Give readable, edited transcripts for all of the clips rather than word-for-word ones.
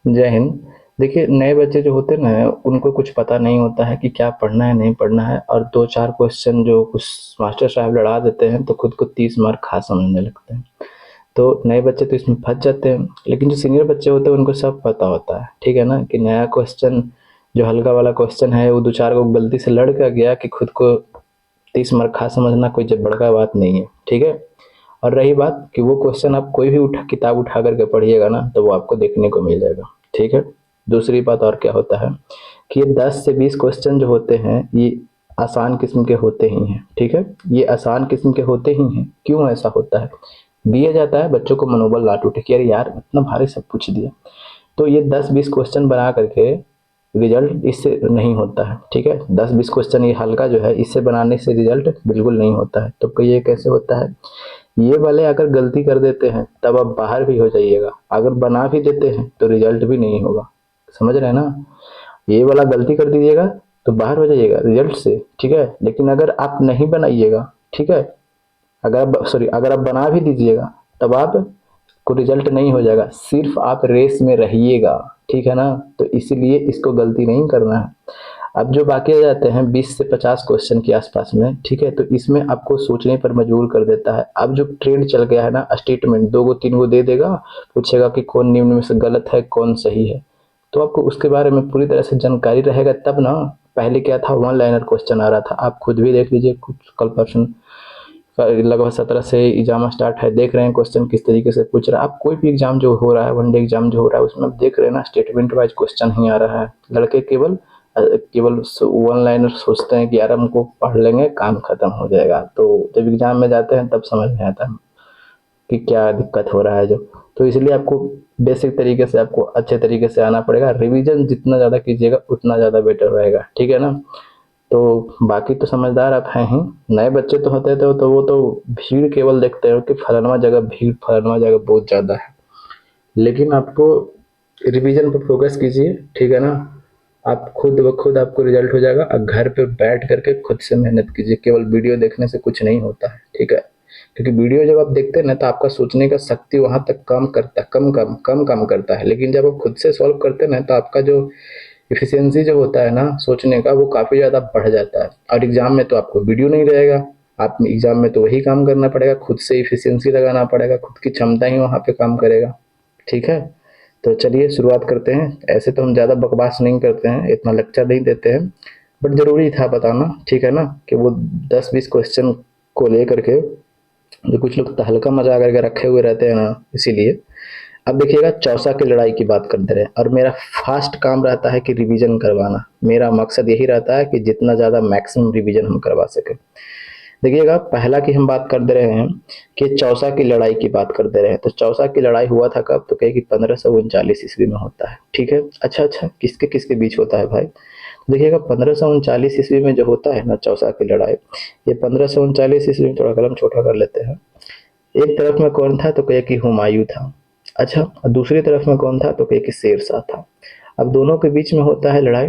जय हिंद। देखिए, नए बच्चे जो होते हैं ना, उनको कुछ पता नहीं होता है कि क्या पढ़ना है, नहीं पढ़ना है, और 2-4 क्वेश्चन जो कुछ मास्टर साहब लड़ा देते हैं, तो खुद को 30 मार्क ख़ास समझने लगते हैं। तो नए बच्चे तो इसमें फँस जाते हैं, लेकिन जो सीनियर बच्चे होते हैं, उनको सब पता होता है, ठीक है ना? कि नया क्वेश्चन, जो हल्का वाला क्वेश्चन है, वो 2-4 को गलती से लड़ का गया कि खुद को 30 मार्क ख़ास समझना कोई जब बड़का बात नहीं है, ठीक है? और रही बात कि वो क्वेश्चन आप कोई भी किताब उठा करके पढ़िएगा ना, तो वो आपको देखने को मिल जाएगा, ठीक है। दूसरी बात और क्या होता है कि ये 10 से 20 क्वेश्चन जो होते हैं, ये आसान किस्म के होते ही हैं, ठीक है। ये आसान किस्म के होते ही हैं। क्यों ऐसा होता है? दिया जाता है बच्चों को मनोबल ना टूटे कि अरे यार, इतना भारी सब पूछ दिया। तो ये 10-20 क्वेश्चन बना करके रिजल्ट इससे नहीं होता है, ठीक है। 10-20 क्वेश्चन ये हल्का जो है, इससे बनाने से रिजल्ट बिल्कुल नहीं होता है। तो ये कैसे होता है? ये वाले अगर गलती कर देते हैं, तब आप बाहर भी हो जाइएगा। अगर बना भी देते हैं, तो रिजल्ट भी नहीं होगा। समझ रहे हैं ना? ये वाला गलती कर दीजिएगा, तो बाहर हो जाइएगा रिजल्ट से, ठीक है। लेकिन अगर आप नहीं बनाइएगा, ठीक है, अगर आप बना भी दीजिएगा, तब आप को रिजल्ट नहीं हो जाएगा। सिर्फ आप रेस में रहिएगा, ठीक है ना? तो इसीलिए इसको गलती नहीं करना है। अब जो बाकी रह जाते हैं 20 से 50 क्वेश्चन के आसपास में, ठीक है, तो इसमें आपको सोचने पर मजबूर कर देता है। अब जो ट्रेंड चल गया है ना, स्टेटमेंट 2 गो 3 गो दे देगा, पूछेगा कि कौन निम्न में से गलत है, कौन सही है। तो आपको उसके बारे में पूरी तरह से जानकारी रहेगा तब ना। पहले क्या था, वन लाइनर क्वेश्चन आ रहा था। आप खुद भी देख लीजिए, कुछ कल परसों लगभग 17 से एग्जाम स्टार्ट है, देख रहे हैं क्वेश्चन किस तरीके से पूछ रहा है। आप कोई भी एग्जाम जो हो रहा है, वनडे एग्जाम जो हो रहा है, उसमें आप देख रहे हैं ना, स्टेटमेंट वाइज क्वेश्चन ही आ रहा है। लड़के केवल केवल वन लाइनर सोचते हैं कि यार हमको पढ़ लेंगे, काम खत्म हो जाएगा। तो जब एग्जाम में जाते हैं, तब समझ में आता है कि क्या दिक्कत हो रहा है जो। तो इसलिए आपको बेसिक तरीके से, आपको अच्छे तरीके से आना पड़ेगा। रिवीजन जितना ज़्यादा कीजिएगा, उतना ज़्यादा बेटर रहेगा, ठीक है ना? तो बाकी तो समझदार आप हैं ही। नए बच्चे तो होते तो वो तो भीड़ केवल देखते हो कि फलानवा जगह भीड़, फलानवा जगह बहुत ज़्यादा है। लेकिन आपको रिवीजन पर फोकस कीजिए, ठीक है ना? आप खुद ब खुद आपको रिजल्ट हो जाएगा। अब घर पे बैठ करके खुद से मेहनत कीजिए। केवल वीडियो देखने से कुछ नहीं होता है, ठीक है। क्योंकि वीडियो जब आप देखते हैं ना, तो आपका सोचने का शक्ति वहां तक कम करता है, कम काम करता है। लेकिन जब आप खुद से सॉल्व करते हैं ना, तो आपका जो इफिशियंसी जो होता है ना सोचने का, वो काफ़ी ज़्यादा बढ़ जाता है। और एग्ज़ाम में तो आपको वीडियो नहीं रहेगा। आप एग्ज़ाम में तो वही काम करना पड़ेगा, खुद से इफिशियंसी लगाना पड़ेगा, खुद की क्षमता ही वहाँ पे काम करेगा, ठीक है। तो चलिए शुरुआत करते हैं। ऐसे तो हम ज़्यादा बकवास नहीं करते हैं, इतना लेक्चर नहीं देते हैं, बट ज़रूरी था बताना, ठीक है ना, कि वो 10-20 क्वेश्चन को लेकर के जो कुछ लोग तहलका मचा करके रखे हुए रहते हैं ना, इसीलिए। अब देखिएगा, चौसा की लड़ाई की बात करते रहे, और मेरा फास्ट काम रहता है कि रिवीजन करवाना। मेरा मकसद यही रहता है कि जितना ज़्यादा मैक्सिमम रिवीजन हम करवा सकें। देखिएगा, पहला की हम बात कर दे रहे हैं कि चौसा की लड़ाई की बात कर दे रहे हैं। तो चौसा की लड़ाई हुआ था कब? तो कहे कि 1539 ईस्वी में होता है, ठीक है। अच्छा, किसके किसके बीच होता है भाई? देखिएगा, 1539 ईस्वी में जो होता है ना चौसा की लड़ाई, ये 1539 ईस्वी में, थोड़ा कलम छोटा कर लेते हैं। एक तरफ में कौन था? तो कहे कि हुमायूं था। अच्छा, और दूसरी तरफ में कौन था? तो कहे कि शेरशाह था। अब दोनों के बीच में होता है लड़ाई।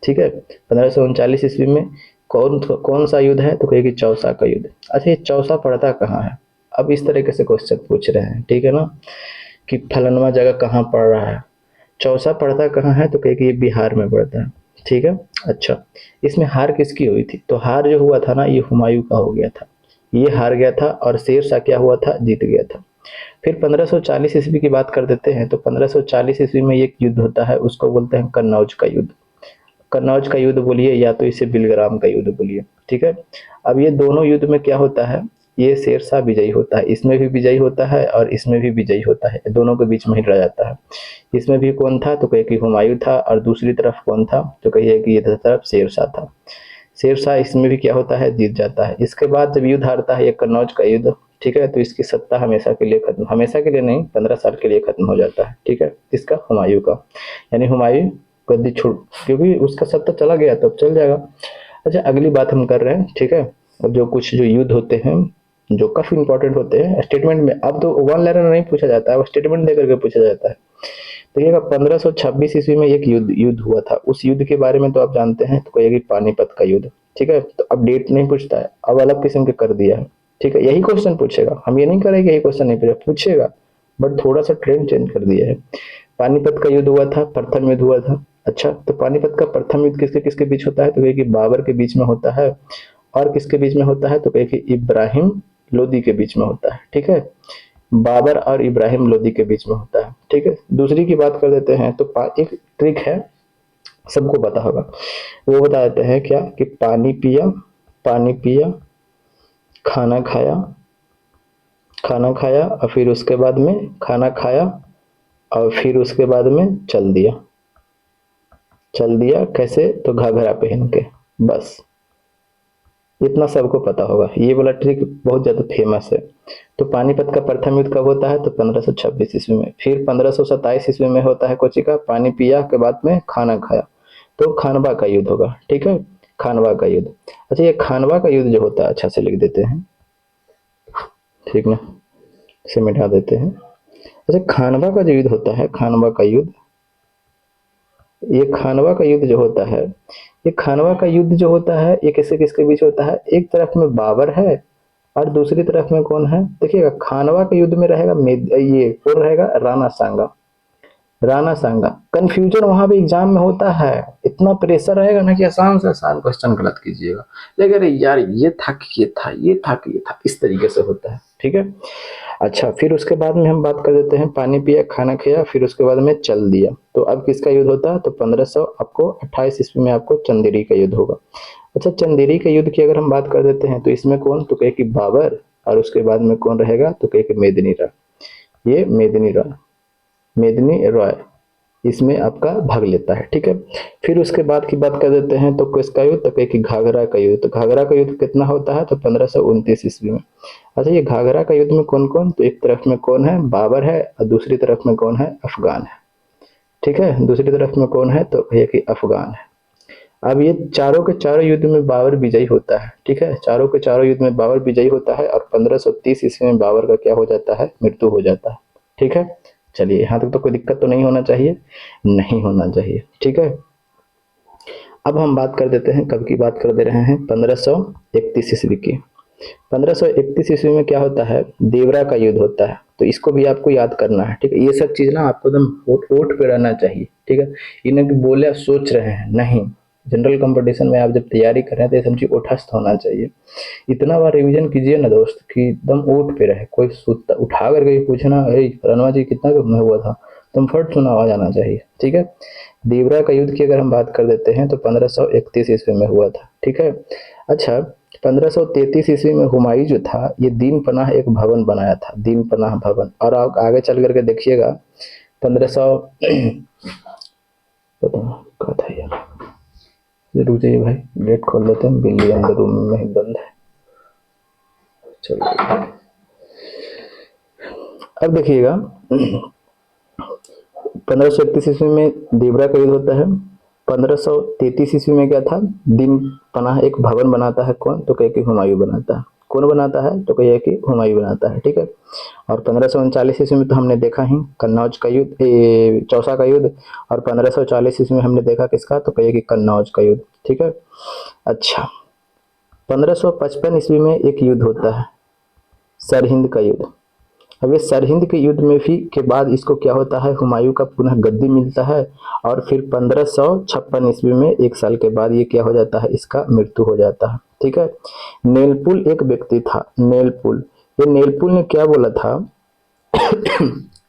ठीक है। 1539 ईस्वी में कौन सा युद्ध है? तो कहे कि चौसा का युद्ध। अच्छा, ये चौसा पड़ता कहाँ है? अब इस तरीके से क्वेश्चन पूछ रहे हैं, ठीक है ना, कि फलानवा जगह कहाँ पड़ रहा है। चौसा पड़ता कहाँ है? तो कहे कि ये बिहार में पड़ता है, ठीक है। अच्छा, इसमें हार किसकी हुई थी? तो हार जो हुआ था ना, ये हुमायूं का हो गया था। ये हार गया था, और शेरशाह क्या हुआ था? जीत गया था। फिर 1540 ईस्वी की बात कर देते हैं। तो 1540 ईस्वी में एक युद्ध होता है, उसको बोलते हैं कन्नौज का युद्ध। कन्नौज का युद्ध बोलिए, या तो इसे बिलग्राम का युद्ध बोलिए, ठीक है। अब ये दोनों युद्ध में क्या होता है? ये शेरशाह विजयी होता है, इसमें भी विजयी होता है और इसमें भी विजयी होता है। दोनों के बीच में ही लड़ा जाता है। इसमें भी कौन था? तो कहे कि हुमायूं था। और दूसरी तरफ कौन था? तो कहिए कि ये तरफ शेरशाह था। शेरशाह इसमें भी क्या होता है? जीत जाता है। इसके बाद जब युद्ध हारता है, ये कन्नौज का युद्ध, ठीक है, तो इसकी सत्ता हमेशा के लिए खत्म, हमेशा के लिए नहीं, 15 साल के लिए खत्म हो जाता है, ठीक है। किसका? हुमायूं का। यानी हुमायूं गद्दी छोड़, क्योंकि उसका सत्ता चला गया, तब चल जाएगा। अच्छा, अगली बात हम कर रहे हैं, ठीक है। और जो कुछ जो युद्ध होते हैं, जो काफी इंपॉर्टेंट होते हैं स्टेटमेंट में, अब तो वन लाइनर नहीं पूछा जाता है, वो स्टेटमेंट देकर के पूछा जाता है। देखिएगा, 1526 ईस्वी में एक युद्ध युद्ध हुआ था। उस युद्ध के बारे में तो आप जानते हैं, तो कहिएगा पानीपत का युद्ध, ठीक है। तो अब डेट नहीं पूछता है, अब अलग किस्म के कर दिया है, ठीक है। यही क्वेश्चन पूछेगा, हम ये नहीं करेंगे यही क्वेश्चन नहीं पूछेगा, बट थोड़ा सा ट्रेंड चेंज कर दिया है। पानीपत का युद्ध हुआ था, प्रथम युद्ध हुआ था। अच्छा, तो पानीपत का प्रथम युद्ध किसके किसके बीच होता है? तो कहे कि बाबर के बीच में होता है। और किसके बीच में होता है? तो कहे कि इब्राहिम लोदी के बीच में होता है। ठीक है, बाबर और इब्राहिम लोदी के बीच में होता है। ठीक है, दूसरी की बात कर देते हैं तो एक ट्रिक है, सबको पता होगा, वो बता देते हैं क्या कि पानी पिया, खाना खाया, खाना खाया और फिर उसके बाद में खाना खाया और फिर उसके बाद में चल दिया। चल दिया कैसे? तो घाघरा पहन के। बस इतना सबको पता होगा, ये वाला ट्रिक बहुत ज्यादा फेमस है। तो पानीपत का प्रथम युद्ध कब होता है? तो 1526 ईस्वी में। फिर 1527 ईस्वी में होता है कोची का पानी पिया के बाद में खाना खाया, तो खानवा का युद्ध होगा। ठीक है, खानवा का युद्ध। अच्छा, ये खानवा का युद्ध जो होता है, अच्छा से लिख देते हैं, ठीक ना, इसे मिटा देते हैं। अच्छा, खानवा का जो युद्ध होता है, खानवा का युद्ध, ये खानवा का युद्ध जो होता है, ये खानवा का युद्ध जो होता है, ये किससे किसके बीच होता है? एक तरफ में बाबर है और दूसरी तरफ में कौन है? देखिएगा, खानवा के युद्ध में रहेगा ये कौन रहेगा? राणा सांगा। राणा सांगा। कंफ्यूजन वहां भी एग्जाम में होता है, इतना प्रेशर रहेगा ना कि आसान से आसान क्वेश्चन गलत कीजिएगा, लेकिन अरे यार ये था कि ये था, ये था कि ये था, इस तरीके से होता है। ठीक है, अच्छा, फिर उसके बाद में हम बात कर देते हैं पानी पिया, खाना खाया, फिर उसके बाद में चल दिया। तो अब किसका युद्ध होता है? तो 1528 ईस्वी में आपको चंदेरी का युद्ध होगा। अच्छा, चंदेरी के युद्ध की अगर हम बात कर देते हैं तो इसमें कौन? तो कहे कि बाबर, और उसके बाद में कौन रहेगा? तो कहे कि मेदिनी राय। ये मेदिनी रॉय इसमें आपका भाग लेता है। ठीक है, फिर उसके बाद की बात कर देते हैं तो किसका युद्ध? तो कहे कि घाघरा का युद्ध। तो घाघरा का युद्ध कितना होता है? तो 1529 ईस्वी में। अच्छा, ये घाघरा का युद्ध में कौन कौन? तो एक तरफ में कौन है? बाबर है, और दूसरी तरफ में कौन है? अफगान है। ठीक है, दूसरी तरफ में कौन है? तो कहिए कि अफगान है। अब ये चारों के चारों युद्ध में बाबर विजयी होता है। ठीक है, चारों के चारों युद्ध में बाबर विजयी होता है और 1530 ईस्वी में बाबर का क्या हो जाता है? मृत्यु हो जाता है। ठीक है, चलिए यहाँ तक तो कोई दिक्कत तो नहीं होना चाहिए, नहीं होना चाहिए। ठीक है, अब हम बात कर देते हैं, कब की बात कर दे रहे हैं? 1531 ईस्वी की। 1531 ईस्वी में क्या होता है? देवरा का युद्ध होता है। तो इसको भी आपको याद करना है। ठीक है, ये सब चीज ना आपको एकदम ओट पे रहना चाहिए। ठीक है, इन्हें कि बोले सोच रहे हैं नहीं, जनरल कंपटीशन में आप जब तैयारी कर रहे हैं तो ये सब चीज ओठस्त होना चाहिए। इतना बार रिवीजन कीजिए ना दोस्त कि एकदम ओट पे रहे, कोई उठा करके पूछना, अरे रणवा जी कितना में हुआ था, तुम फट सुना आ जाना चाहिए। ठीक है, देवरा का युद्ध की अगर हम बात कर देते हैं तो 1531 ईस्वी में हुआ था। ठीक है, अच्छा, 1533 ईस्वी में हुमायूं जो था, ये दीन पनाह एक भवन बनाया था, दीन पनाह भवन। और आप आगे चल करके देखिएगा 1500 पता क्या था यार, रुक जाइए भाई, गेट खोल लेते हैं, बिल्ली अंदर रूम में ही बंद है। चलो अब देखिएगा 1531 ईस्वी में देवरा का युद्ध होता है। 1533 ईस्वी में क्या था? दिन पनाह एक भवन बनाता है। कौन? तो कहे कि हुमायूं बनाता है। कौन बनाता है? तो कहिए कि हुमायूं बनाता है। ठीक है, और 1539 ईस्वी में तो हमने देखा ही कन्नौज का युद्ध, चौसा का युद्ध। और 1540 ईस्वी में हमने देखा किसका? तो कहिए कि कन्नौज का युद्ध। ठीक है, अच्छा, 1555 ईस्वी में एक युद्ध होता है, सरहिंद का युद्ध। अब ये सरहिंद के युद्ध में भी के बाद इसको क्या होता है? हुमायूं का पुनः गद्दी मिलता है। और फिर 1556 ईस्वी में, एक साल के बाद, ये क्या हो जाता है? इसका मृत्यु हो जाता है। ठीक है, नेलपुल एक व्यक्ति था, नेलपुल। ये नेलपुल ने क्या बोला था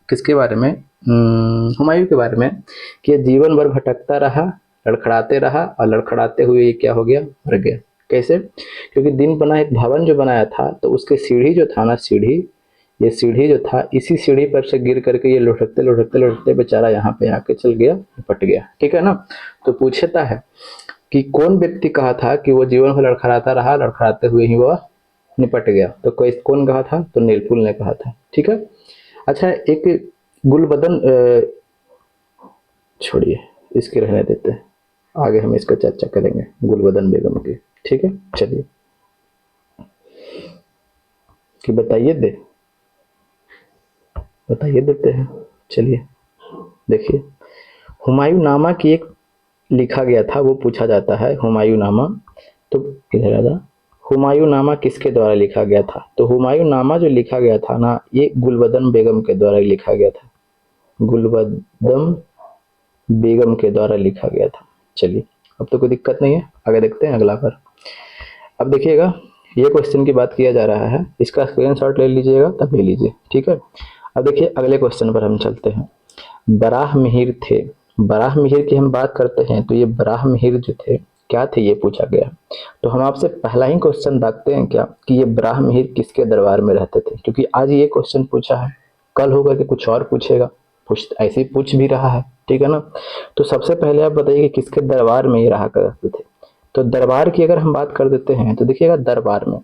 किसके बारे में? हुमायूं के बारे में, कि ये जीवन भर भटकता रहा, लड़खड़ाते रहा, और लड़खड़ाते हुए ये क्या हो गया? मर गया। कैसे? क्योंकि दिन बना एक भवन जो बनाया था, तो उसके सीढ़ी जो था ना, सीढ़ी, ये सीढ़ी जो था, इसी सीढ़ी पर से गिर करके ये लुढ़कते लुढ़कते लुढ़कते बेचारा यहाँ पे आके चल गया, निपट गया। ठीक है ना, तो पूछता है कि कौन व्यक्ति कहा था कि वो जीवन भर लड़खड़ाता रहा, लड़खड़ाते हुए ही वह निपट गया? तो कोई कौन कहा था? तो नीलपुल ने कहा था। ठीक है, अच्छा, एक गुलबदन, छोड़िए, इसके रहने देते हैं, आगे हम इसका चर्चा करेंगे गुलबदन बेगम की। ठीक है, चलिए कि बताइए देते हैं। चलिए देखिए, हुमायूं नामा की एक लिखा गया था, वो पूछा जाता है हुमायूं नामा। तो किधर आ था? हुमायूं नामा किसके द्वारा लिखा गया था? तो हुमायूं नामा जो लिखा गया था ना, ये गुलबदन बेगम के द्वारा लिखा गया था। गुलबदम बेगम के द्वारा लिखा गया था। चलिए, अब तो कोई दिक्कत नहीं है, आगे देखते हैं अगला पर। अब देखिएगा, ये क्वेश्चन की बात किया जा रहा है, इसका स्क्रीनशॉट ले लीजिएगा, तब ले लीजिए, ठीक है। अब देखिए अगले क्वेश्चन पर हम चलते हैं। बराह मिहिर थे, बराह मिहिर की हम बात करते हैं तो ये बराह मिहिर जो थे क्या थे, ये पूछा गया। तो हम आपसे पहला ही क्वेश्चन दागते हैं क्या कि ये बराह मिहिर किसके दरबार में रहते थे, क्योंकि आज ये क्वेश्चन पूछा है, कल होकर के कुछ और पूछेगा, ऐसे ही पूछ भी रहा है, ठीक है ना। तो सबसे पहले आप बताइए कि किसके दरबार में ये रहा करते थे। तो दरबार की अगर हम बात कर देते हैं तो देखिएगा, दरबार में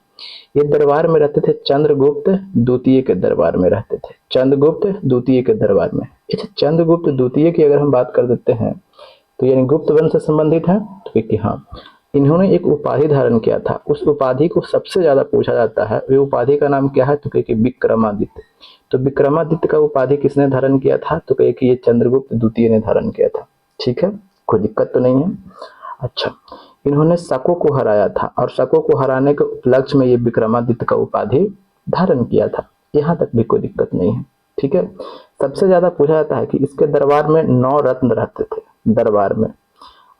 ये दरबार में रहते थे, चंद्रगुप्त द्वितीय के दरबार में रहते थे, चंद्रगुप्त द्वितीय के दरबार में। अच्छा, चंद्रगुप्त द्वितीय की अगर हम बात कर देते हैं तो यानी गुप्त वंश से संबंधित है, तो देखिए हाँ, इन्होंने एक उपाधि धारण किया था, उस उपाधि को सबसे ज्यादा पूछा जाता है, वे उपाधि का नाम क्या है, तो कहे कि विक्रमादित्य। तो विक्रमादित्य का उपाधि किसने धारण किया था, तो कहे कि ये चंद्रगुप्त द्वितीय ने धारण किया था, ठीक है, कोई दिक्कत तो नहीं है। अच्छा, इन्होंने शकों को हराया था और शकों को हराने के उपलक्ष्य में ये विक्रमादित्य का उपाधि धारण किया था, यहाँ तक भी कोई दिक्कत नहीं है, ठीक है। सबसे ज्यादा पूछा जाता है कि इसके दरबार में 9 रत्न रहते थे दरबार में।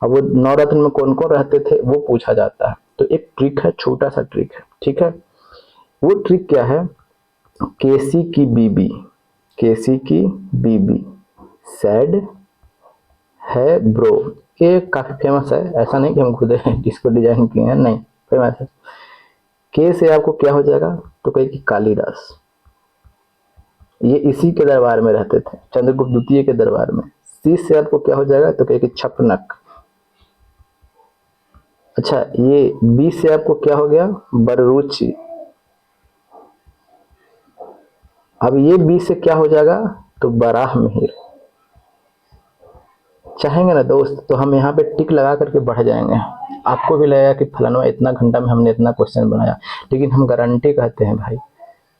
अब वो 9 रत्न में कौन कौन रहते थे वो पूछा जाता है। तो एक ट्रिक है, छोटा सा ट्रिक है, ठीक है। वो ट्रिक क्या है, केसी की बीबी, केसी की बीबी सैड है ब्रो, ये काफी फेमस है, ऐसा नहीं कि हम खुद इसको डिजाइन किए हैं, नहीं, फेमस है। के से आपको क्या हो जाएगा, तो कहे कि कालिदास, ये इसी के दरबार में रहते थे, चंद्रगुप्त द्वितीय के दरबार में। सी से आपको क्या हो जाएगा, तो कहे कि छपनक। अच्छा, ये बी से आपको क्या हो गया, बररुचि। अब ये बी से क्या हो जाएगा, तो बराह मिहिर। चाहेंगे ना दोस्त तो हम यहाँ पे टिक लगा करके बढ़ जाएंगे, आपको भी लगेगा कि फलाना इतना घंटा में हमने इतना क्वेश्चन बनाया, लेकिन हम गारंटी कहते हैं भाई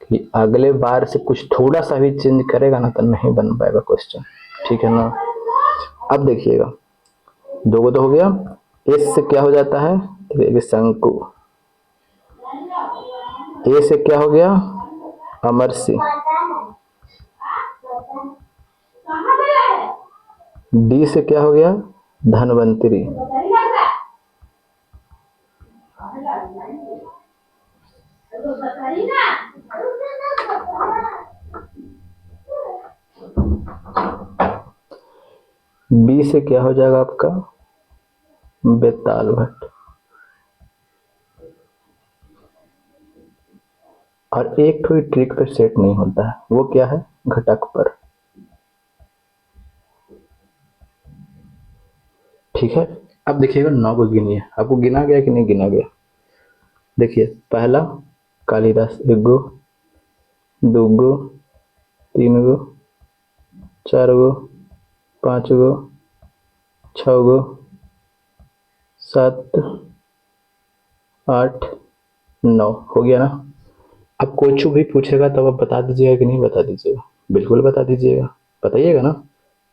कि अगले बार से कुछ थोड़ा सा भी चेंज करेगा ना तो नहीं बन पाएगा क्वेश्चन, ठीक है ना। अब देखिएगा, दो गो तो हो गया। एस से क्या हो जाता है, देखिए शंकु। ए से क्या हो गया, अमरसी। डी से क्या हो गया, धनवंतरी। बी से क्या हो जाएगा आपका, बेताल भट्ट। और एक थोड़ी ट्रिक पे सेट नहीं होता है, वो क्या है, घटक पर, ठीक है। अब देखिएगा 9 को गिनिए, आपको गिना गया कि नहीं गिना गया। देखिए, पहला कालिदास, 1 गो, 2 गो, 3 गो, 4 गो, 5 गो, 6 गो, 7, 8, 9 हो गया ना। अब कोई भी पूछेगा तब आप बता दीजिएगा कि नहीं बता दीजिएगा, बिल्कुल बता दीजिएगा, बताइएगा ना,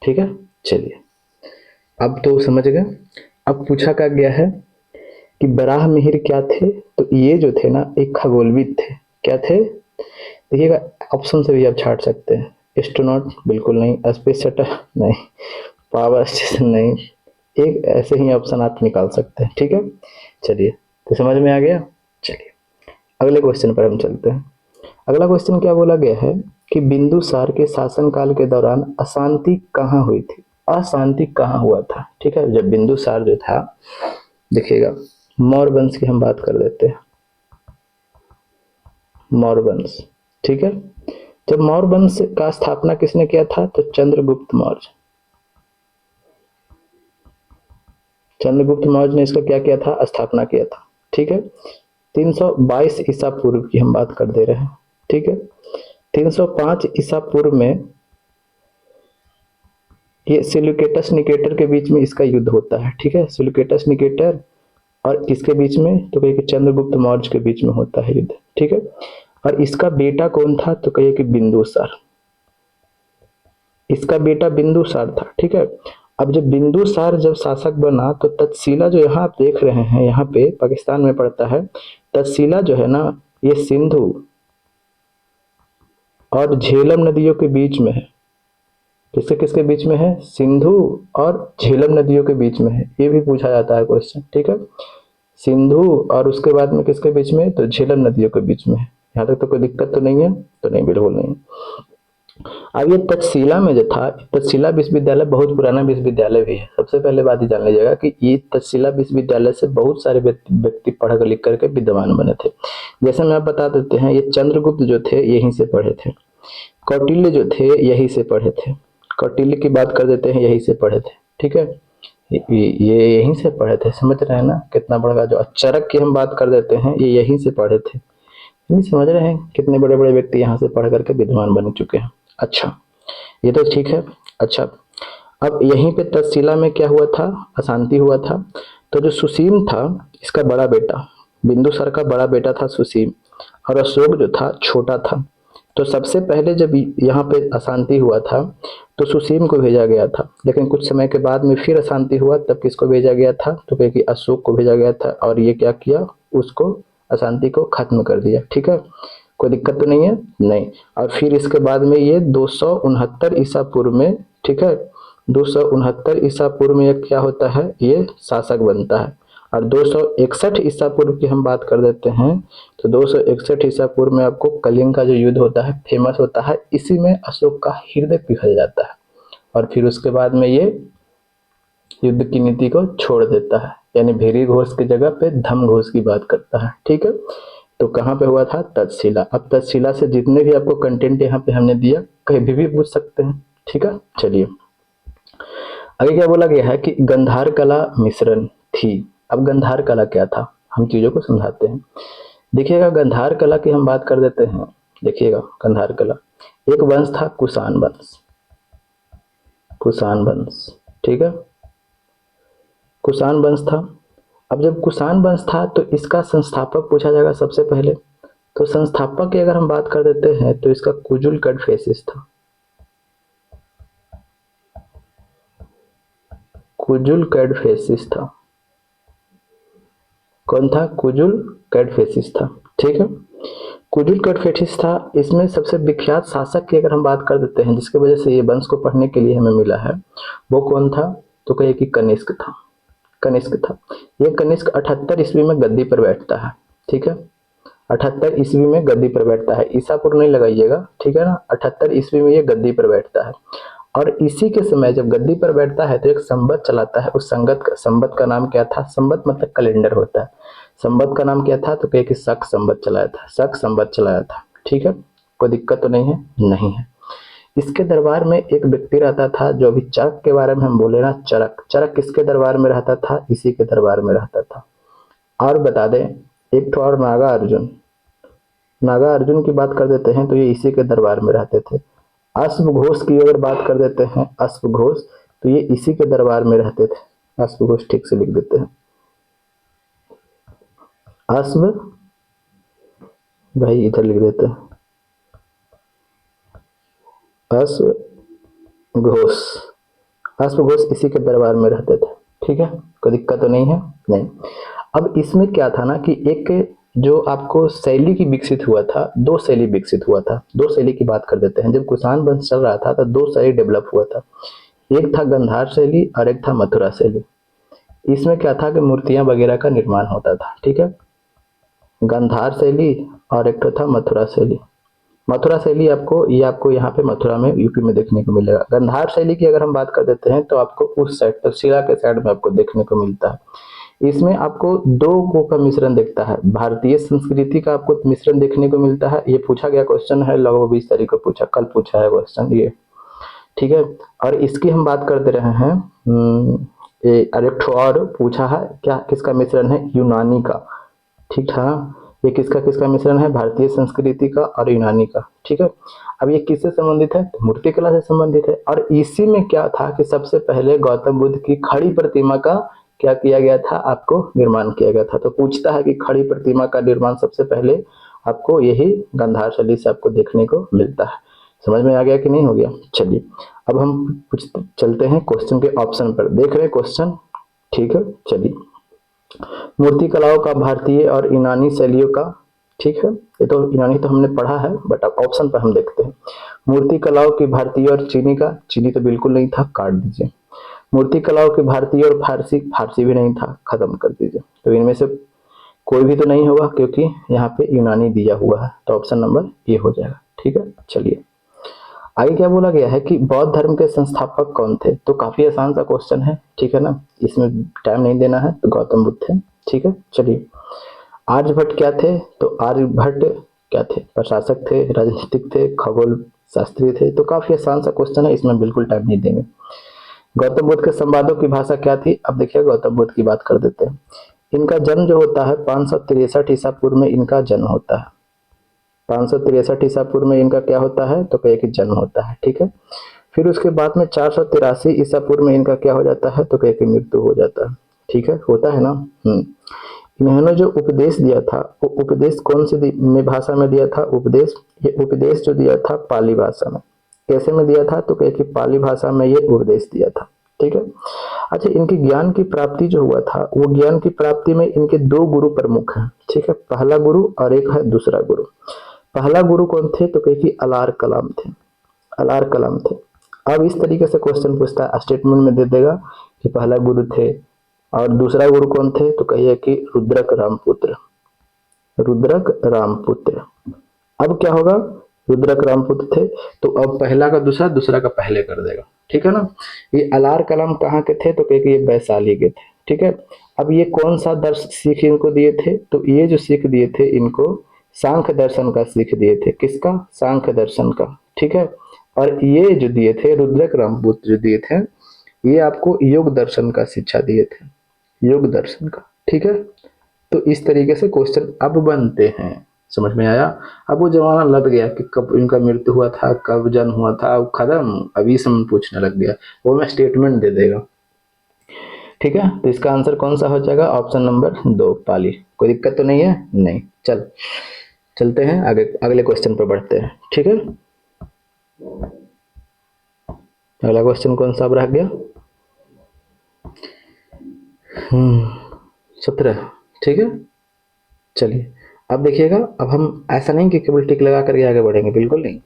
ठीक है। चलिए, अब तो समझ गए। अब पूछा क्या गया है कि बराह मिहिर क्या थे, तो ये जो थे ना एक खगोलविद थे, क्या थे, देखिएगा ऑप्शन से भी आप छाट सकते हैं, एस्ट्रोनॉट बिल्कुल नहीं, स्पेस शटल नहीं, पावर स्टेशन नहीं, एक ऐसे ही ऑप्शन आप निकाल सकते हैं, ठीक है। चलिए, तो समझ में आ गया। चलिए अगले क्वेश्चन पर हम चलते हैं। अगला क्वेश्चन क्या बोला गया है कि बिंदुसार के शासनकाल के दौरान अशांति कहाँ हुई थी, अशांति कहाँ हुआ था, ठीक है। जब बिंदुसार जो था, देखिएगा मौर्य वंश की हम बात कर देते हैं, मौर्य वंश, ठीक है। जब मौर्य वंश का स्थापना किसने किया था, तो चंद्रगुप्त मौर्य, चंद्रगुप्त मौर्य ने इसका क्या किया था, स्थापना किया था, ठीक है। 322 ईसा पूर्व की हम बात कर दे रहे हैं, ठीक है। 305 ईसा पूर्व में ये सिल्यूकेटस निकेटर के बीच में इसका युद्ध होता है, ठीक है। सिल्यूकेटस निकेटर और इसके बीच में, तो कहिए कि चंद्रगुप्त मौर्य के बीच में होता है युद्ध, ठीक है। और इसका बेटा कौन था, तो कहिए कि बिंदुसार, इसका बेटा बिंदुसार था, ठीक है। अब जब बिंदुसार जब शासक बना तो तक्षशिला जो यहाँ आप देख रहे हैं, यहाँ पे पाकिस्तान में पड़ता है, तक्षशिला जो है ना ये सिंधु और झेलम नदियों के बीच में है, किसके किसके बीच में है? सिंधु और झेलम नदियों के बीच में है, ये भी पूछा जाता है क्वेश्चन, ठीक है। सिंधु और उसके बाद में किसके बीच में? तो झेलम नदियों के बीच में है। यहाँ तक तो कोई दिक्कत तो नहीं है? तो नहीं, बिल्कुल नहीं। अब ये तक्षशिला में जो था, तक्षशिला विश्वविद्यालय बहुत पुराना विश्वविद्यालय भी है। सबसे पहले बात ये जान लीजिएगा कि ये तक्षशिला विश्वविद्यालय से बहुत सारे व्यक्ति पढ़ लिख करके विद्वान बने थे। जैसे मैं आप बता देते हैं, ये चंद्रगुप्त जो थे यहीं से पढ़े थे, कौटिल्य जो थे यहीं से पढ़े थे, कौटिल्य की बात कर देते हैं, यहीं से पढ़े थे, ठीक है। ये यहीं से पढ़े थे, समझ रहे हैं ना कितना बड़ा। जो चरक की हम बात कर देते हैं, ये यहीं से पढ़े थे, नहीं समझ रहे हैं कितने बड़े बड़े व्यक्ति यहाँ से पढ़ करके विद्वान बन चुके हैं। अच्छा, ये तो ठीक है। अच्छा, अब यहीं पे तक्षशिला में क्या हुआ था? अशांति हुआ था। तो जो सुसीम था, इसका बड़ा बेटा, बिंदुसार का बड़ा बेटा था सुसीम, और अशोक जो था छोटा था। तो सबसे पहले जब यहाँ पे अशांति हुआ था तो सुसीम को भेजा गया था, लेकिन कुछ समय के बाद में फिर अशांति हुआ, तब किसको भेजा गया था? तो कि अशोक को भेजा गया था, और ये क्या किया? उसको अशांति को खत्म कर दिया, ठीक है। कोई दिक्कत तो नहीं है? नहीं। और फिर इसके बाद में ये 269 ईसा पूर्व में, ठीक है, 269 ईसा पूर्व में ये क्या होता है? ये शासक बनता है। और 261 ईसा पूर्व की हम बात कर देते हैं, तो 261 ईसा पूर्व में आपको कलिंग का जो युद्ध होता है फेमस होता है। इसी में अशोक का हृदय पिघल जाता है, और फिर उसके बाद में ये युद्ध की नीति को छोड़ देता है, यानी भीरी घोष की जगह पे धम घोष की बात करता है, ठीक है। तो कहाँ पे हुआ था? तक्षशिला। अब तक्षशिला से जितने भी आपको कंटेंट यहाँ पे हमने दिया, कहीं भी पूछ सकते हैं, ठीक है। चलिए आगे क्या बोला गया है कि गंधार कला मिश्रण थी। अब गंधार कला क्या था, हम चीजों को समझाते हैं। देखिएगा, गंधार कला की हम बात कर देते हैं। देखिएगा, गंधार कला एक वंश था, कुषाण वंश, कुषाण वंश, ठीक है, कुषाण वंश था। अब जब कुषाण वंश था तो इसका संस्थापक पूछा जाएगा सबसे पहले। तो संस्थापक की अगर हम बात कर देते हैं तो इसका कुजुल कैडफेसिस था, कुजुल कैडफेसिस था। कौन था? कुजुल कैडफेसिस था, ठीक है। कुजुल कैडफेसिस था। इसमें सबसे विख्यात शासक की अगर हम बात कर देते हैं, जिसकी वजह से ये वंश को पढ़ने के लिए हमें मिला है, वो कौन था? तो कहिए कि कनिष्क था, कनिष्क था। ये कनिष्क 78 ईस्वी में गद्दी पर बैठता है, ठीक है, 78 ईस्वी में गद्दी पर बैठता है। ईसापुर नहीं लगाइएगा, ठीक है ना। 78 ईस्वी में ये गद्दी पर बैठता है, और इसी के समय जब गद्दी पर बैठता है तो एक संवत चलाता है। उस संवत का नाम क्या था? संवत मतलब कैलेंडर होता है। संवत का नाम क्या था? तो कहे कि शक संवत चलाया था, शक संवत चलाया था, ठीक है। कोई दिक्कत तो नहीं है? नहीं है। इसके दरबार में एक व्यक्ति रहता था, जो अभी चरक के बारे में हम बोले ना, चरक, चरक किसके दरबार में रहता था? इसी के दरबार में रहता था। और बता दें, एक तो और नागा अर्जुन, नागा अर्जुन की बात कर देते हैं तो ये इसी के दरबार में रहते थे। अश्व घोष की अगर बात कर देते हैं, अश्व घोष, तो ये इसी के दरबार में रहते थे। अश्व घोष ठीक से लिख देते हैं, अश्व, भाई इधर लिख देते हैं, अश्व घोष, अश्व घोष इसी के दरबार में रहते थे, ठीक है। कोई दिक्कत तो नहीं है? नहीं। अब इसमें क्या था ना कि एक जो आपको शैली की विकसित हुआ था, दो शैली विकसित हुआ था। दो शैली की बात कर देते हैं। जब कुषाण वंश चल रहा था तो दो शैली डेवलप हुआ था। एक था गंधार शैली और एक था मथुरा शैली। इसमें क्या था कि मूर्तियां वगैरह का निर्माण होता था, ठीक है। गंधार शैली और एक तो था मथुरा शैली। मथुरा शैली आपको आपको यहाँ पे मथुरा में, यूपी में देखने को मिलेगा। गंधार शैली की अगर हम बात कर देते हैं तो आपको उस साइड, तक्षशिला के साइड में आपको देखने को मिलता है। इसमें आपको दो गो का मिश्रण दिखता है, भारतीय संस्कृति का आपको मिश्रण देखने को मिलता है। ये पूछा गया क्वेश्चन है, लगभग 20 तारीख को पूछा, कल पूछा है क्वेश्चन ये, ठीक है। और इसकी हम बात करते रहे हैं, एक और पूछा है क्या, किसका मिश्रण है? यूनानी का, ठीक था। ये किसका किसका मिश्रण है? भारतीय संस्कृति का और यूनानी का, ठीक है। अब ये किससे संबंधित है? तो मूर्ति कला से संबंधित है। और इसी में क्या था कि सबसे पहले गौतम बुद्ध की खड़ी प्रतिमा का क्या किया गया था? आपको निर्माण किया गया था। तो पूछता है कि खड़ी प्रतिमा का निर्माण सबसे पहले आपको यही गंधार शैली से आपको देखने को मिलता है। समझ में आ गया कि नहीं हो गया? चलिए अब हम चलते हैं क्वेश्चन के ऑप्शन पर। देख रहे हैं क्वेश्चन, ठीक है। चलिए, मूर्ति कलाओं का भारतीय और यूनानी शैलियों का ठीक है, ये तो यूनानी तो हमने पढ़ा है, बट अब ऑप्शन पर हम देखते हैं। मूर्ति कलाओं की भारतीय और चीनी का, चीनी तो बिल्कुल नहीं था, काट दीजिए। मूर्ति कलाओं की भारतीय और फारसी, फारसी भी नहीं था, खत्म कर दीजिए। तो इनमें से कोई भी तो नहीं होगा क्योंकि यहाँ पे यूनानी दिया हुआ है, तो ऑप्शन नंबर ए हो जाएगा। ठीक है, चलिए आगे क्या बोला गया है कि बौद्ध धर्म के संस्थापक कौन थे। तो काफी आसान सा क्वेश्चन है, ठीक है ना, इसमें टाइम नहीं देना है। तो गौतम बुद्ध थे। ठीक है, चलिए आर्यभट्ट क्या थे। तो आर्यभट्ट क्या थे, प्रशासक थे, राजनीतिक थे, खगोल शास्त्री थे। तो काफी आसान सा क्वेश्चन है, इसमें बिल्कुल टाइम नहीं देंगे। गौतम बुद्ध के संवादों की भाषा क्या थी। अब देखिए गौतम बुद्ध की बात कर देते हैं। इनका जन्म जो होता है 563 ईसा पूर्व में इनका जन्म होता है। 563 ईसा पूर्व में इनका क्या होता है, तो कहे कि जन्म होता है। ठीक है, फिर उसके बाद में 483 ईसा पूर्व में इनका क्या हो जाता है, तो कहे कि मृत्यु हो जाता है। ठीक है, होता है ना। इन्होंने जो उपदेश दिया था वो उपदेश कौन सी में भाषा में दिया था उपदेश, ये उपदेश जो दिया था पाली भाषा में। कैसे में दिया था, तो कहे कि पाली भाषा में ये उपदेश दिया था। ठीक है, अच्छा इनकी ज्ञान की प्राप्ति जो हुआ था, वो ज्ञान की प्राप्ति में इनके दो गुरु प्रमुख हैं। ठीक है, पहला गुरु और एक है दूसरा गुरु। पहला गुरु कौन थे, तो कहे कि अलार कलाम थे। अलार कलाम थे। अब इस तरीके से क्वेश्चन पूछता है, स्टेटमेंट में दे देगा कि पहला गुरु थे और दूसरा गुरु कौन थे, तो कहिए कि रुद्रक रामपुत्र। रुद्रक रामपुत्र। अब क्या होगा, रुद्रक रामपुत्र थे, तो अब पहला का दूसरा, दूसरा का पहले कर देगा। ठीक है ना। ये अलार कलाम कहाँ के थे, तो कहे कि ये वैशाली के थे। ठीक है, अब ये कौन सा दर्श सीख इनको दिए थे, तो ये जो सीख दिए थे इनको सांख्य दर्शन का सीख दिए थे। किसका, सांख्य दर्शन का। ठीक है, और ये जो दिए थे रुद्रक रामपुत्र जो दिए थे, ये आपको योग दर्शन का शिक्षा दिए थे, योग दर्शन का। ठीक है, तो इस तरीके से क्वेश्चन अब बनते हैं। समझ में आया। अब वो जमाना लग गया कि कब इनका मृत्यु हुआ था, कब जन्म हुआ था, अब खत्म, अभी समय पूछने लग गया, वो मैं स्टेटमेंट दे देगा। ठीक है, तो इसका आंसर कौन सा हो जाएगा, ऑप्शन नंबर 2 पाली। कोई दिक्कत तो नहीं है, नहीं। चलते हैं आगे, अगले क्वेश्चन पर बढ़ते हैं। ठीक है, अगला क्वेश्चन कौन सा अब रह गया, 17। ठीक है, चलिए अब देखिएगा। अब हम ऐसा नहीं कि केवल टिक लगा करके आगे बढ़ेंगे, बिल्कुल नहीं।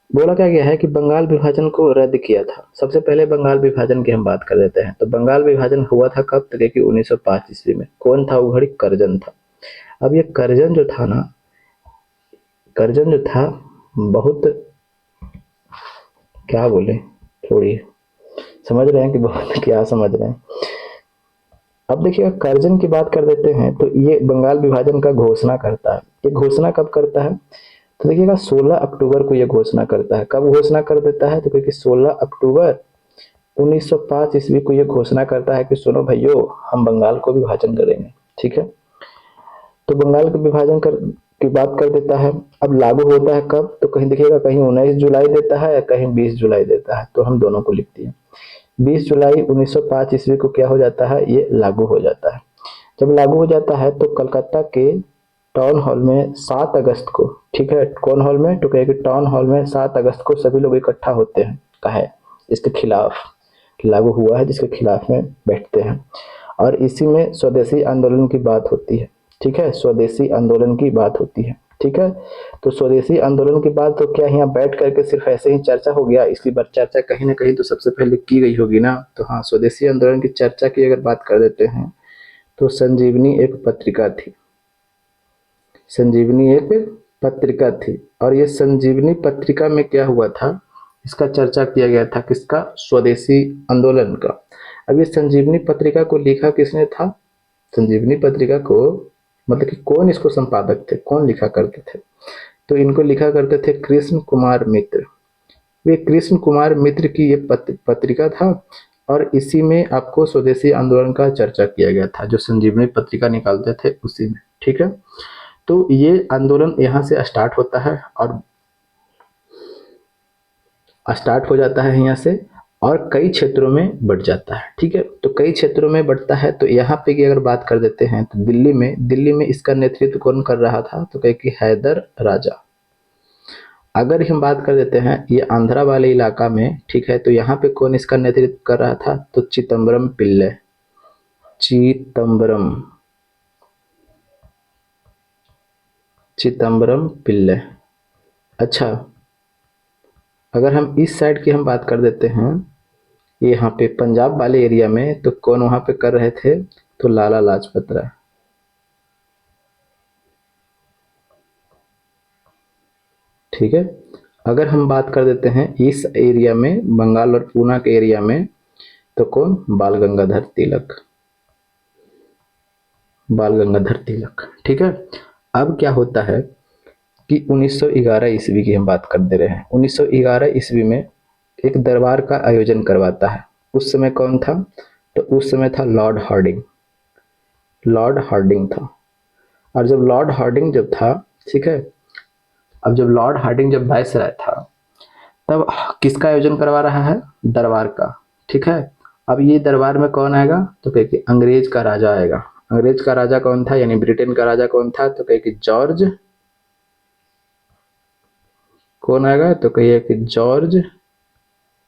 बोला क्या गया है कि बंगाल विभाजन को रद्द किया था। सबसे पहले बंगाल विभाजन की हम बात कर देते हैं। तो बंगाल विभाजन हुआ था कब, तो देखिए 1905 ईस्वी में। कौन था वो घड़ी, करजन था। अब ये करजन जो था ना, करजन जो था बहुत, क्या बोले, थोड़ी समझ रहे हैं कि बहुत क्या समझ रहे हैं। अब देखिएगा करजन की बात कर देते हैं, तो ये बंगाल विभाजन का घोषणा करता है। ये घोषणा कब करता है, तो देखिएगा 16 अक्टूबर को ये घोषणा करता है। कब घोषणा कर देता है, तो क्योंकि 16 अक्टूबर 1905 ईस्वी को ये घोषणा करता है कि सुनो भाइयों, हम बंगाल को विभाजन करेंगे। ठीक है, तो बंगाल के विभाजन की बात कर देता है। अब लागू होता है कब, तो कहीं देखिएगा कहीं 19 जुलाई देता है, कहीं 20 जुलाई देता है, तो हम दोनों को लिख दिए। 20 जुलाई 1905 ईस्वी को क्या हो जाता है, ये लागू हो जाता है। जब लागू हो जाता है तो कलकत्ता के टाउन हॉल में 7 अगस्त को, ठीक है, कौन हॉल में, तो कहे टाउन हॉल में 7 अगस्त को सभी लोग इकट्ठा होते हैं। कहे इसके खिलाफ, लागू हुआ है जिसके खिलाफ में बैठते हैं। और इसी में स्वदेशी आंदोलन की बात होती है। ठीक है, स्वदेशी आंदोलन की बात होती है। ठीक है, तो स्वदेशी आंदोलन की बात तो क्या यहाँ बैठ करके सिर्फ ऐसे ही चर्चा हो गया, इसकी बात चर्चा कहीं ना कहीं तो सबसे पहले की गई होगी ना। तो हाँ, स्वदेशी आंदोलन की चर्चा की अगर बात कर देते हैं, तो संजीवनी एक पत्रिका थी। संजीवनी एक पत्रिका थी, और ये संजीवनी पत्रिका में क्या हुआ था, इसका चर्चा किया गया था, किसका, स्वदेशी आंदोलन का। अब ये संजीवनी पत्रिका को लिखा किसने था, संजीवनी पत्रिका को मतलब कि कौन इसको संपादक थे, कौन लिखा करते थे, तो इनको लिखा करते थे कृष्ण कुमार मित्र। वे कृष्ण कुमार मित्र की ये पत्रिका था, और इसी में आपको स्वदेशी आंदोलन का चर्चा किया गया था, जो संजीवनी पत्रिका निकालते थे उसी में। ठीक है, तो ये आंदोलन यहाँ से स्टार्ट होता है और स्टार्ट हो जाता है यहाँ से, और कई क्षेत्रों में बढ़ जाता है। ठीक है, तो कई क्षेत्रों में बढ़ता है। तो यहाँ पे की अगर बात कर देते हैं, तो दिल्ली में इसका नेतृत्व कौन कर रहा था, तो कहे कि हैदर राजा। अगर हम बात कर देते हैं ये आंध्रा वाले इलाका में, ठीक है, तो यहाँ पे कौन इसका नेतृत्व कर रहा था, तो चिदम्बरम पिल्ले। चिदम्बरम चिदम्बरम पिल्ले। अच्छा, अगर हम इस साइड की हम बात कर देते हैं, यहाँ पे पंजाब वाले एरिया में, तो कौन वहाँ पे कर रहे थे? तो लाला लाजपत राय। ठीक है। अगर हम बात कर देते हैं इस एरिया में, बंगाल और पूना के एरिया में, तो कौन? बाल गंगाधर तिलक। बाल गंगाधर तिलक। ठीक है। अब क्या होता है कि 1911 ईस्वी की हम बात कर दे रहे हैं। 1911 ईस्वी में एक दरबार का आयोजन करवाता है। उस समय कौन था? तो उस समय था लॉर्ड हार्डिंग। लॉर्ड हार्डिंग था। और जब लॉर्ड हार्डिंग जब था, ठीक है, अब जब लॉर्ड हार्डिंग जब वायसराय था, तब किसका आयोजन करवा रहा है? दरबार का। ठीक है। अब ये दरबार में कौन आएगा? तो कहे कि अंग्रेज का राजा आएगा। अंग्रेज का राजा कौन था? यानी ब्रिटेन का राजा कौन था? तो कहे कि जॉर्ज। कौन आएगा? तो कहिए कि जॉर्ज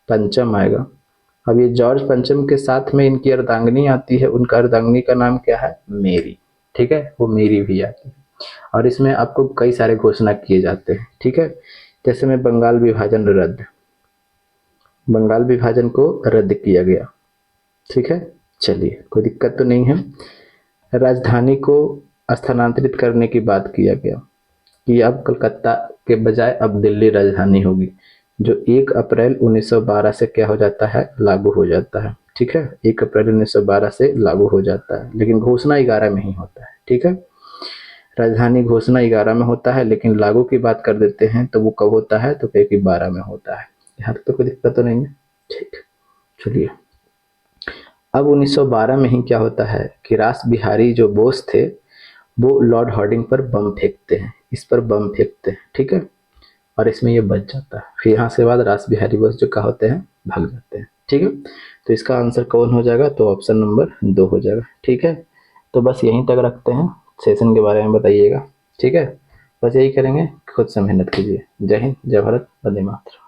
पंचम आएगा। अब ये जॉर्ज पंचम के साथ में इनकी अर्धांगिनी आती है। उनका अर्धांगिनी का नाम क्या है? मेरी। ठीक है, वो मेरी भी आती है। और इसमें आपको कई सारे घोषणा किए जाते हैं। ठीक है, जैसे में बंगाल विभाजन रद्द, बंगाल विभाजन को रद्द किया गया। ठीक है, चलिए, कोई दिक्कत तो नहीं है। राजधानी को स्थानांतरित करने की बात किया गया कि अब कलकत्ता के बजाय अब दिल्ली राजधानी होगी, जो 1 अप्रैल 1912 से क्या हो जाता है? लागू हो जाता है। ठीक है, 1 अप्रैल 1912 से लागू हो जाता है, लेकिन घोषणा 11 में ही होता है। ठीक है, राजधानी घोषणा 11 में होता है, लेकिन लागू की बात कर देते हैं तो वो कब होता है? तो कहे कि 12 में होता है। यहाँ तक तो कोई दिक्कत तो नहीं है। ठीक, चलिए। अब 1912 में ही क्या होता है कि रास बिहारी जो बोस थे, वो लॉर्ड हार्डिंग पर बम फेंकते हैं, इस पर बम फेंकते हैं। ठीक है, और इसमें ये बच जाता है। फिर यहाँ से बाद रास बिहारी बोस जो क्या होते हैं? भाग जाते हैं। ठीक है, तो इसका आंसर कौन हो जाएगा? तो ऑप्शन नंबर 2 हो जाएगा। ठीक है, तो बस यहीं तक रखते हैं। सेशन के बारे में बताइएगा। ठीक है, बस यही करेंगे। खुद से मेहनत कीजिए। जय हिंद, जय भारत, वंदे मातरम।